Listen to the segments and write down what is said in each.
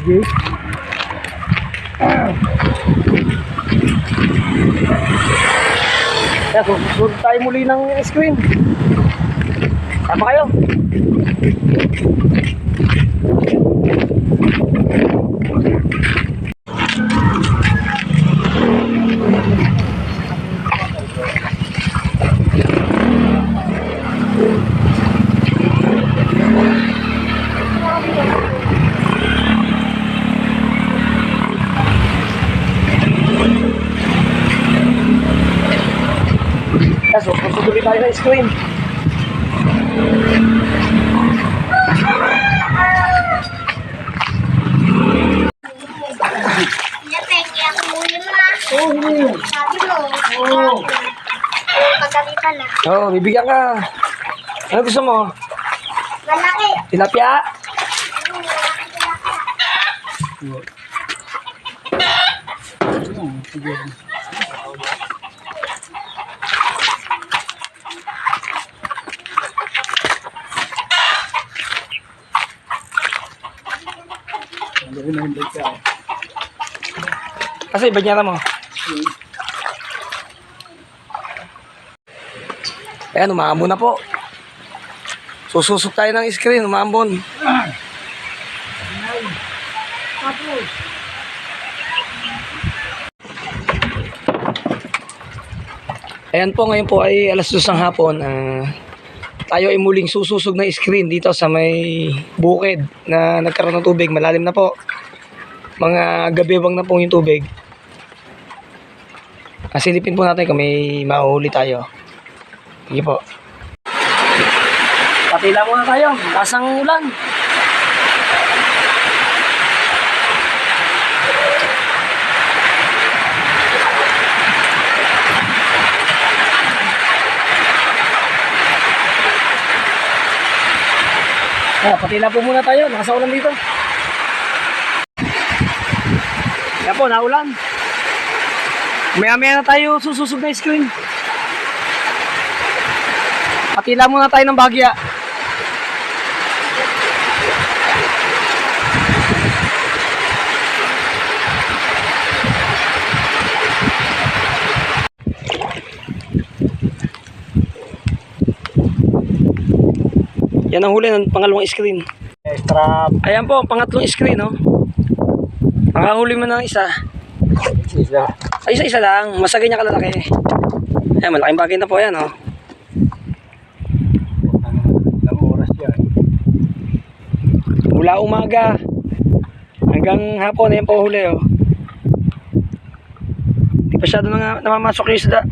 Sige. Kaya susunod tayo muli ng screen. Tama kayo. So, susunod tayo ng screen. Oo, bibigyan ka. Ano gusto mo? Malaki. Tilapia? Kasi iba niya mo. Ayan, umambon na po. Sususok tayo ng screen, umambon. Ayan po, ngayon po ay alas 2 ng hapon. Tayo ay muling sususog ng screen dito sa may bukid na nagkaroon ng tubig. Malalim na po. Mga gabibang na po yung tubig. Silipin po natin kung may mahuhuli tayo. Sige po. Patila muna tayo. Lasang ulan. Patila po muna tayo. Nakasaulan dito. Yan po, naulan. Maya-maya na tayo sususog na screen. Patila muna tayo ng bagya. Yan ang huli ng pangalawang screen. Extra. Ayan po, pangatlong screen, no? Nakahuli mo ng isa. Isa. Ay, isa-isa lang. Masagay niya kalalaki. Ayan, malaking bagay na po yan, no? Ilang oras yan? Mula umaga hanggang hapon, ayan po huli, oh. Hindi pa siya doon namamasok yung isda.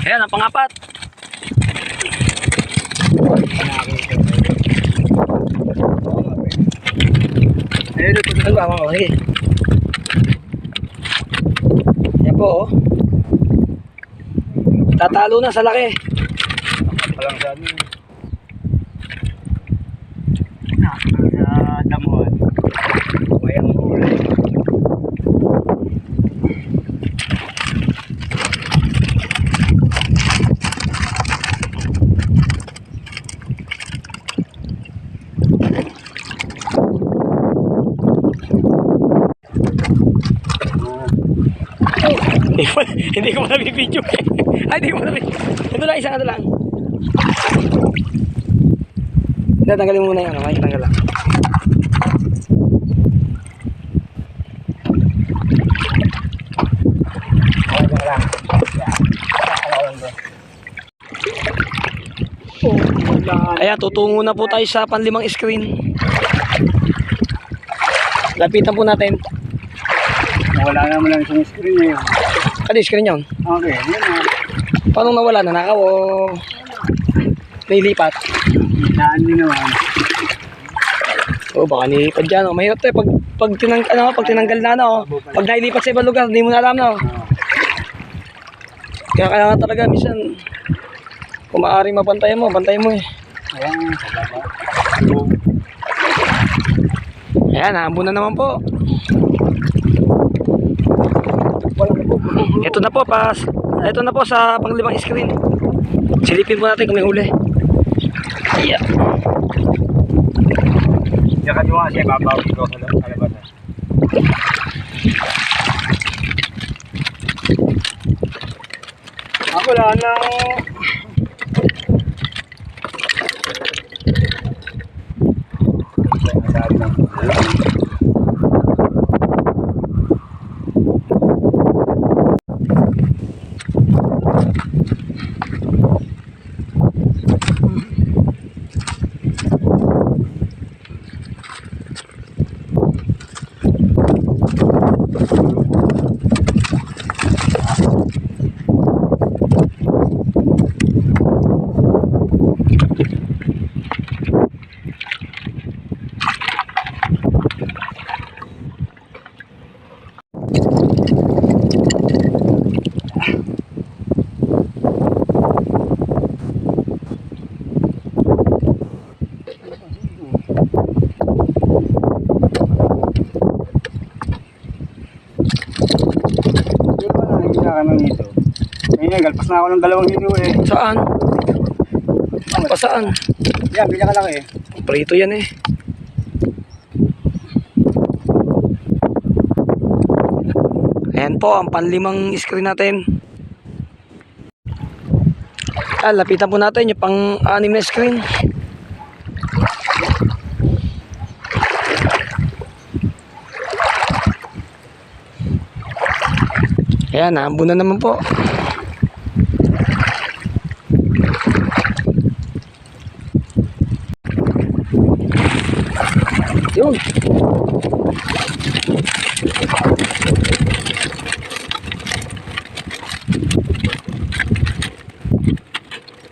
Ayan, ang pangapat. Ayan, ito na lang. Okay. Ayan po, oh. Tatalo na sa laki. Palang sa amin. Sa damuhan. Mayang huli. Hindi ko na bibidyo. Ay, hindi ko na bibidyo. Ito lang, isang ano lang. Hindi, tanggalin mo muna yan. Okay, tanggal lang. Ayan, tutungo na po tayo sa panlimang screen. Lapitan po natin. Wala naman lang isang screen na yun. Ano yung screen yun? Okay, yun na. Paano nawala? Nanakaw o nailipat? Saan din naman. O baka nilipat dyan. O. Mahirap tayo pag tinanggal na. No? Pag nailipat sa ibang lugar, hindi mo na alam. No? Kaya kailangan talaga minsan kung maaaring mabantayan mo, bantayan mo eh. Ayan, sa baba. Ayan, naambun na naman po. Ito na po sa panglimang screen. Silipin po natin kung may huli. Ayan. Diyan ka duwa siya, babaw dito sa labas. Ako lang na... Dito. Ngayon, galpas na ako ng 2 hilo eh. Saan? Pa saan? Yan, ganyan ka lang eh. Prito yan eh. Ayan po, ang panlimang screen natin. Lapitan po natin yung pang-anim na screen. Ayan, naambun na naman po. Yun.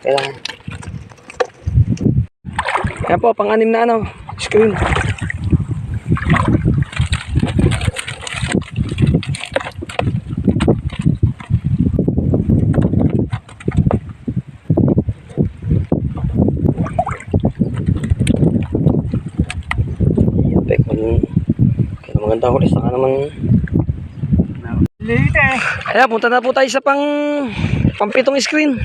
Kailangan. Ayan po, pang-anim na ano, screen. Kaya maganda huli, saka naman. Late eh. Ayan, punta na po tayo sa pang-pitong screen.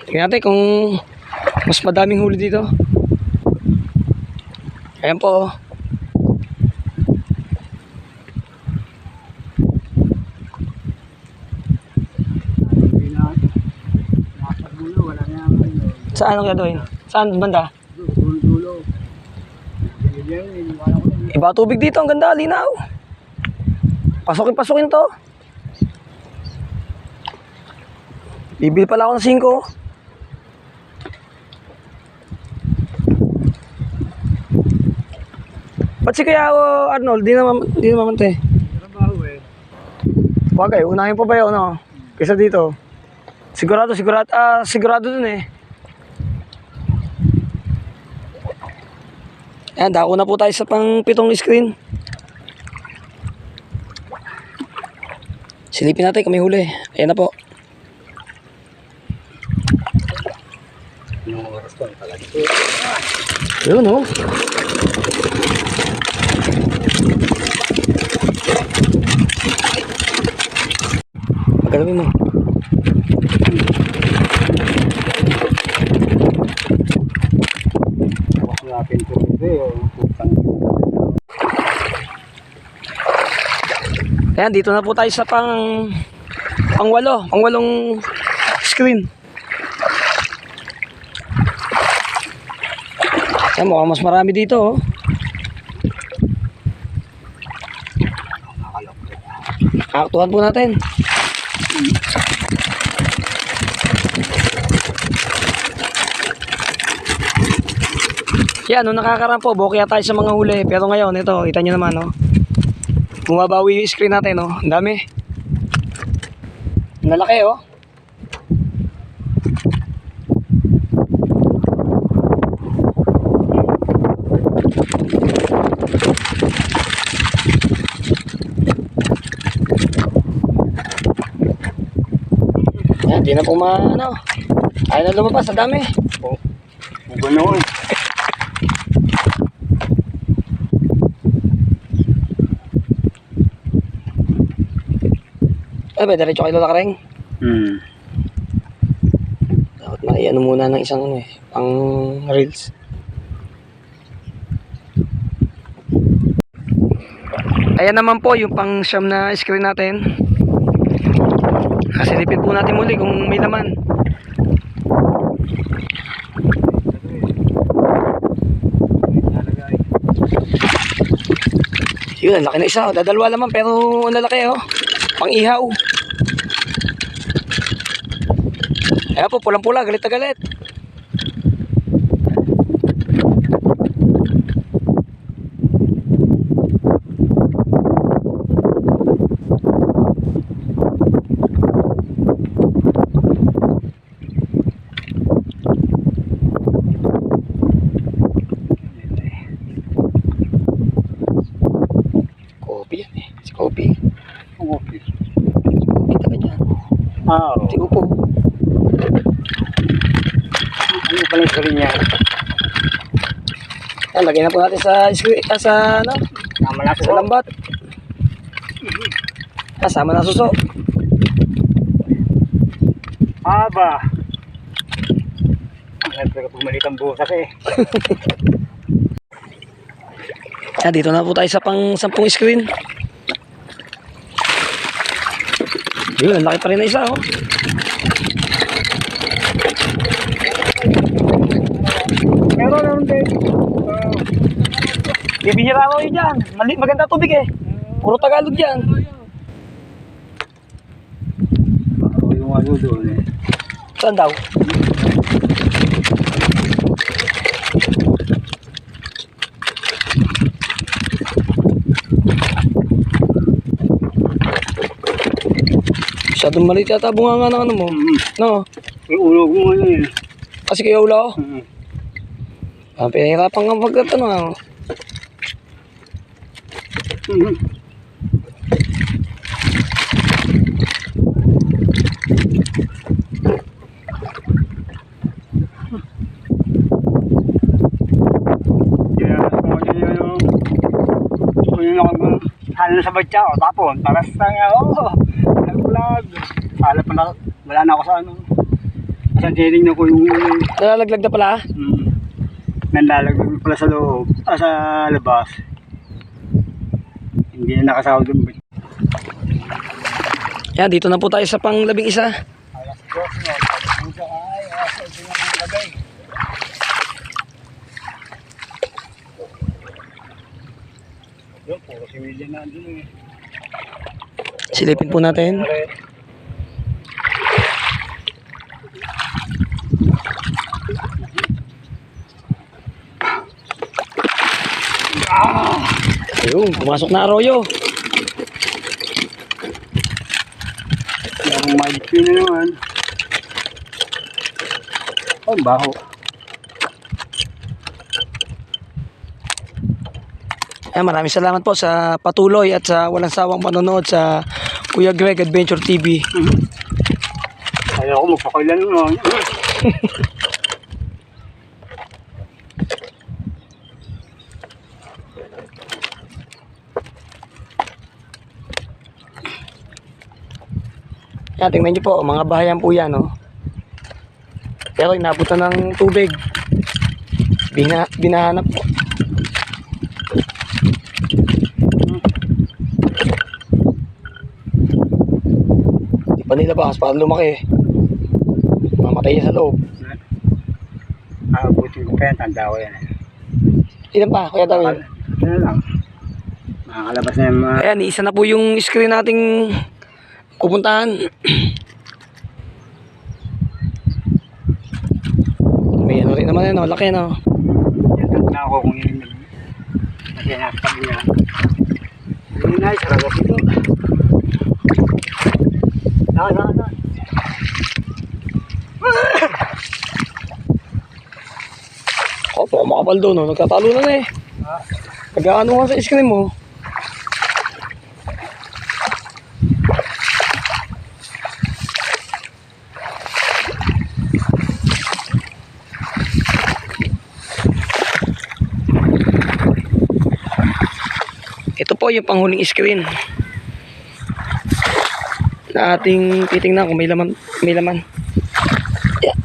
Tingnan natin kung mas madaming huli dito. Ayan po. Saan ang gagawin? Saan banda? Dulo. Iba tubig dito, ang ganda, linaw. Pasukin to. Bibili pala ako ng 5. Ba't si Kuya Arnold, di naman te. Trabaho eh. Bagay, unahin pa ba yun, no? Kaysa dito. Sigurado dun eh. Ayan, dako na po tayo sa pang-pitong screen. Silipin natin kung may huli. Ayan na po. Yung oras ko talaga. Yun, oh. Magalawin mo. Napin ko ito yung putang. Ayan, dito na po tayo sa pang-walong screen. Ayan, mukhang mas marami dito, oh. Aktuhan po natin. Yan, nung nakakaraan po, bokya tayo sa mga huli. Pero ngayon, ito, kita nyo naman, oh. Bumabawi yung screen natin, oh. Ang dami. Nalaki, oh. Yan, di na po ayaw na lumabas, ang dami. Ganoon. Ay ba, diretso kay Lola Kareng? Hmm. Dapat maiano muna ng isang ano eh, pang reels. Ayan naman po yung pang siyam na screen natin. Silipin po natin muli kung may laman. Yun, ang laki na isa. Dadalwa naman pero ang lalaki oh. Pang ihaw. Ayan po, pulang-pula, galit na galit. Kopi yan eh. Si Kopi. Okay. Kopi taga dyan. Ah, Si Upo. ano pala yung screen niya? Ayan, lagay na po natin sa screen, sa ano, Tama na sa lambat. Kasama na suso. Aba. Siyempre kapag maliit ang buhos eh. Ayan, dito na po tayo sa pang 10 screen. Yun, ang laki pa rin na isa oh. Pero naman din. Bibihira ko yun dyan. Maganda tubig eh. Puro Tagalog dyan. Yung ano doon eh. Saan daw? Masyadong maliit yata bunga nga ng ano mo. No? Yung ulo ko ano eh. Kasi kayo ulo. Mm. Pinahirapan nga pag ito na. Mhm. Halo sa batya o tapon, taras na nga o. Nag-vlog. Wala na ako sa ano. Kasi tinitingnan ko yung Nalalaglag na pala. nanlalaglag pala sa loob, sa labas. Hindi na nakasahod yung batya. Yan, dito na po tayo sa pang 11. Alas 2 no, pagpunta ay, sa ito na ng lagay. Yun, puro similya na andun eh. Silipin po natin. Ayun, pumasok na arroyo. Yung mic na naman. Oh, baho. Ayan, maraming salamat po sa patuloy at sa walang sawang panonood sa Kuya Greg Adventure TV. Ayaw ko magpakailan naman. Yan, tingnan nyo po, mga bahayan po yan, oh. Pero inabutan ng tubig. Binahanap po. Di pa nilabas, parang lumaki. Mamatay yan sa loob. Buti ko pa yan, tanda ko yan eh. Ilan pa, Kuya Tawin? Ano lang. Makakalabas na yung mga... Ayan, isa na po yung screen nating pupuntahan. May ano rin naman yan, oh. Laki no. Yan na ako kung yun. Kasi nastab niya. Hindi na, saragas ito. Saka. Opo, makapal doon, no. Nagkatalo na eh. Nag-ano nga sa screen mo. Ito po yung panghuling screen. na ating titingnan kung may laman. May laman. Yeah.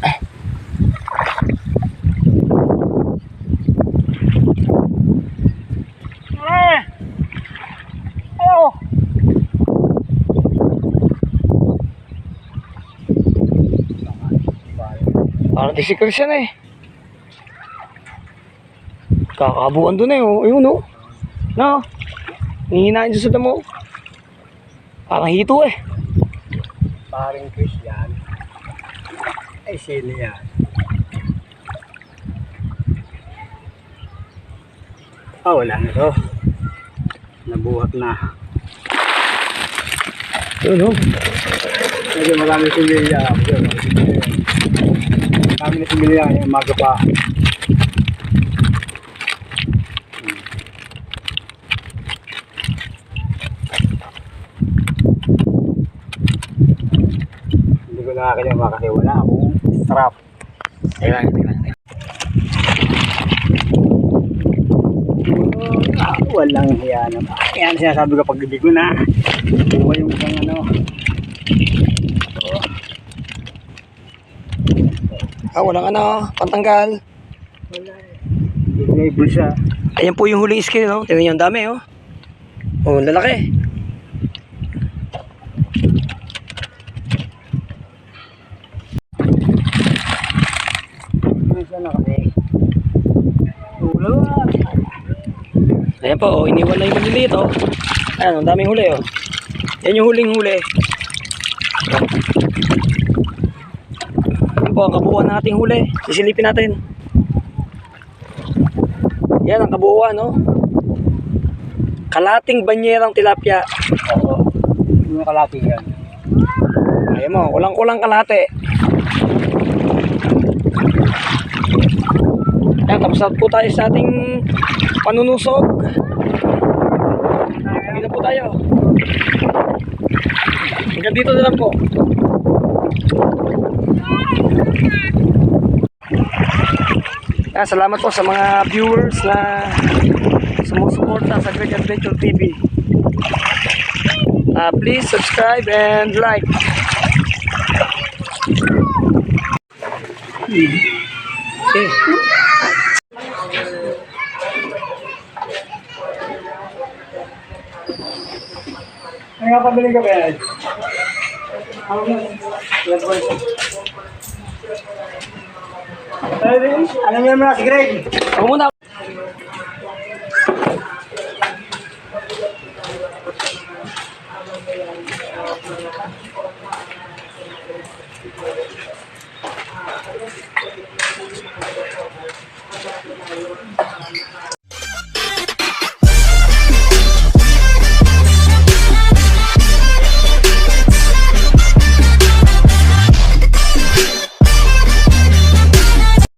Oh! Parang di si Christian eh. Kakabuan doon eh. Oh. Ayun oh. No. Hihinain sa damo. Parang hito eh. Paring Christian. Ay, sino yan? Oh, wala na to. Nabuhat na. Ayun oh. Medyo marami similya. Marami na similya yung umaga pa. Hindi ko nakakalawa kasi wala akong strap. Teka lang. Walang hiya naman. Yan sinasabi ko pag hindi ko na. Buwa yung isang ano. Walang pantanggal. Wala eh. Hindi ko na ibulsa. Ayan po yung huling scale, no? Tingnan nyo, ang dami, oh. Oh, lalaki. Minsan na kasi. Ulo. Ayan po, oh. Iniwan na yung maliliit, oh. Ayan, ang daming huli, oh. Yan yung huling huli. Yan po, ang kabuuan ng ating huli. Sisilipin natin. Yan ang kabuuan, no? Kalating banyerang tilapia. Oo. Yung kalati yan. Ayan mo, kulang-kulang kalate. Ayan, tapos na po tayo sa ating panunusog. Hindi na po tayo. Hanggang dito na lang po. Salamat po sa mga viewers na sumusuporta sa Greg Adventure TV. Please subscribe and like. Okay. Ay, nga pabili ka ba yan? Alam niyo naman na si Greg. Ako muna.